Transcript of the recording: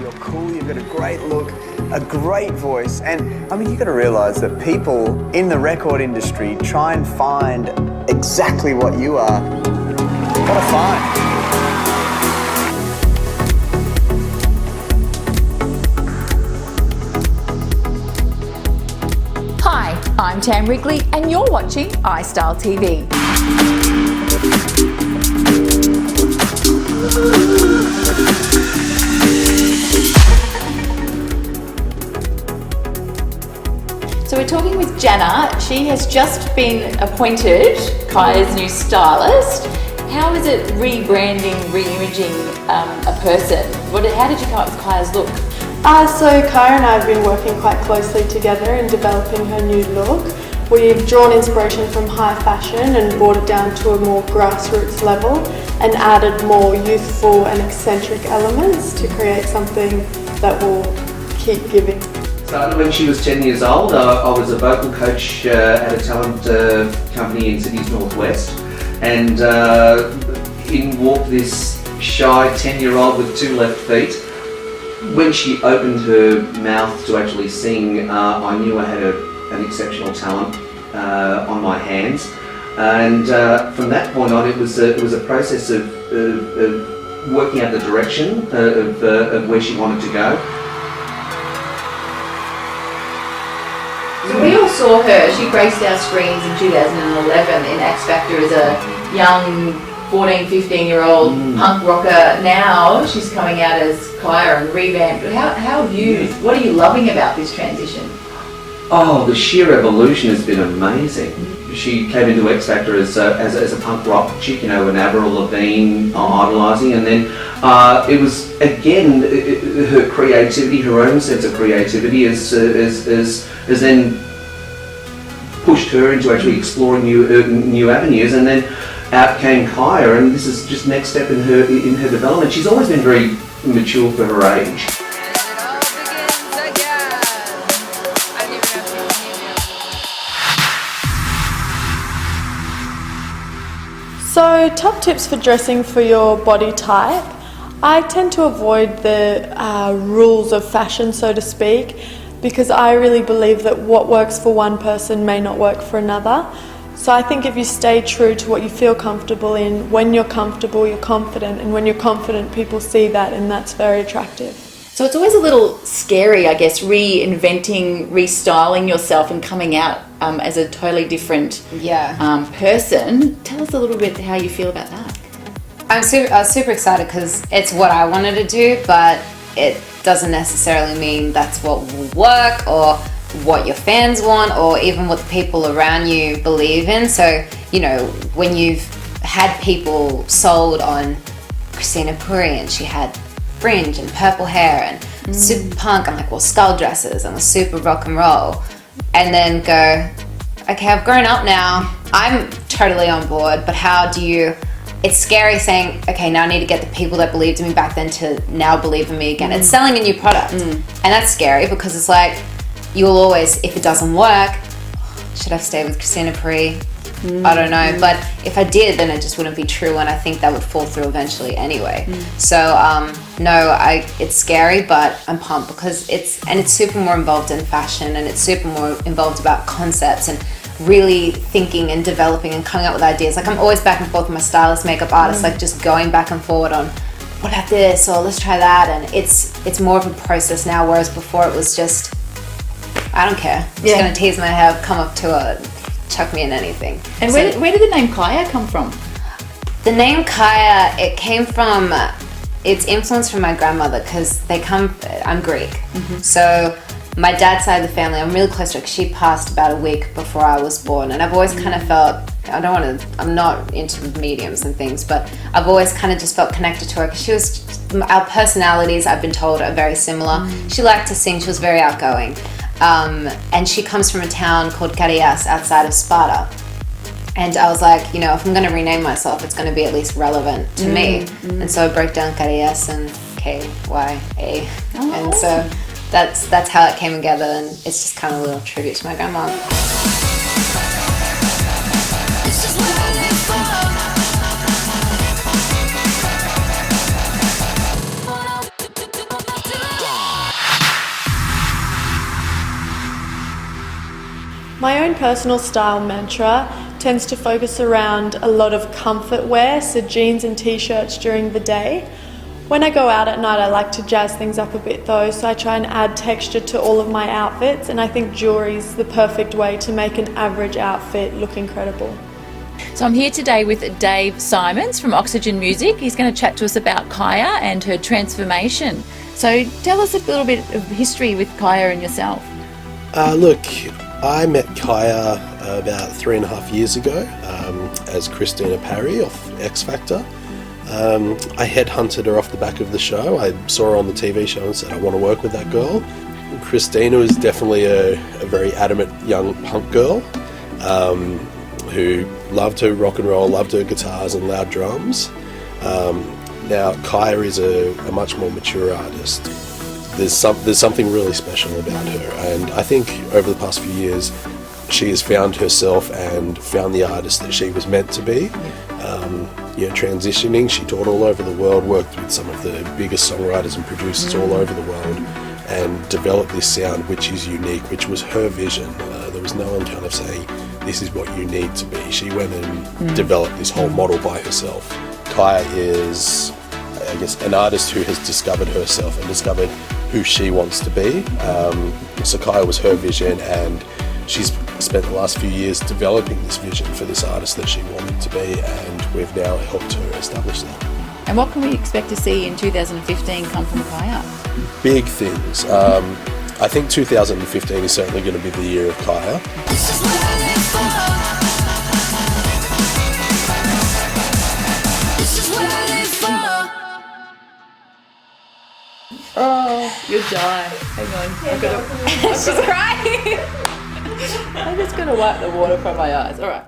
you're cool, you've got a great look, a great voice, and I mean, you've got to realise that people in the record industry try and find exactly what you are. What a find. Hi, I'm Tam Wrigley and you're watching Istyle TV. So we're talking with Jana. She has just been appointed Kaya's new stylist. How is it rebranding, re-imaging a person? How did you come up with Kaya's look? So Kaya and I have been working quite closely together in developing her new look. We've drawn inspiration from high fashion and brought it down to a more grassroots level and added more youthful and eccentric elements to create something that will keep giving. Started when she was 10 years old. I was a vocal coach at a talent company in Sydney's Northwest, and in walked this shy 10-year-old with 2 left feet. When she opened her mouth to actually sing, I knew I had an exceptional talent on my hands, and from that point on, it was a process of working out the direction of where she wanted to go. So we all saw her. She graced our screens in 2011 in X Factor as a young 14, 15-year-old punk rocker. Now she's coming out as Kaya and revamped. What are you loving about this transition? Oh, the sheer evolution has been amazing. She came into X Factor as a punk rock chick, you know, an Avril Lavigne idolising, and then it was again her creativity, her own sense of creativity, has then pushed her into actually exploring new avenues, and then out came Kaya, and this is just next step in her development. She's always been very mature for her age. So, top tips for dressing for your body type. I tend to avoid the rules of fashion, so to speak, because I really believe that what works for one person may not work for another. So I think if you stay true to what you feel comfortable in, when you're comfortable, you're confident, and when you're confident, people see that, and that's very attractive. So it's always a little scary, I guess, reinventing, restyling yourself and coming out as a totally different person. Tell us a little bit how you feel about that. I was super excited because it's what I wanted to do, but it doesn't necessarily mean that's what will work or what your fans want or even what the people around you believe in. So, you know, when you've had people sold on Christina Parie and she had fringe and purple hair and super punk, I'm like, well, skull dresses and was super rock and roll, and then go, okay, I've grown up now, I'm totally on board, but how do you, it's scary saying, okay, now I need to get the people that believed in me back then to now believe in me again. It's selling a new product, and that's scary because it's like, you'll always, if it doesn't work, should I stay with Christina Parie? I don't know, but if I did, then it just wouldn't be true, and I think that would fall through eventually anyway. So it's scary, but I'm pumped because it's super more involved in fashion, and it's super more involved about concepts and really thinking and developing and coming up with ideas. Like, I'm always back and forth with my stylist, makeup artist, like just going back and forward on what about this or let's try that, and it's more of a process now, whereas before it was just, I don't care. I'm just gonna tease my hair, come up to it, chuck me in anything. And so, where did the name Kaya come from? The name Kaya, it came from, it's influenced from my grandmother because I'm Greek. So my dad's side of the family, I'm really close to her because she passed about a week before I was born, and I've always kind of felt, I'm not into mediums and things, but I've always kind of just felt connected to her because our personalities, I've been told, are very similar. She liked to sing, she was very outgoing. And she comes from a town called KYACam outside of Sparta. And I was like, you know, if I'm going to rename myself, it's going to be at least relevant to me. And so I broke down KYACam and KYA. And so that's how it came together, and it's just kind of a little tribute to my grandma. My own personal style mantra tends to focus around a lot of comfort wear, so jeans and t-shirts during the day. When I go out at night, I like to jazz things up a bit though, so I try and add texture to all of my outfits, and I think jewelry's the perfect way to make an average outfit look incredible. So I'm here today with Dave Simons from Oxygen Music. He's going to chat to us about Kaya and her transformation. So tell us a little bit of history with Kaya and yourself. Look, I met Kaya about 3.5 years ago as Christina Parie of X Factor. I headhunted her off the back of the show. I saw her on the TV show and said, I want to work with that girl. Christina is definitely a very adamant young punk girl who loved her rock and roll, loved her guitars and loud drums. Now, Kaya is a much more mature artist. There's something really special about her, and I think over the past few years she has found herself and found the artist that she was meant to be. Transitioning, she toured all over the world, worked with some of the biggest songwriters and producers all over the world, and developed this sound which is unique, which was her vision. There was no one kind of saying, this is what you need to be. She went and developed this whole model by herself. Kaya is, I guess, an artist who has discovered herself and discovered who she wants to be. So Kaya was her vision, and she's spent the last few years developing this vision for this artist that she wanted to be, and we've now helped her establish that. And what can we expect to see in 2015 come from Kaya? Big things. I think 2015 is certainly going to be the year of Kaya. Oh, you'll die. Hang on. She's crying. I'm just going to wipe the water from my eyes. All right.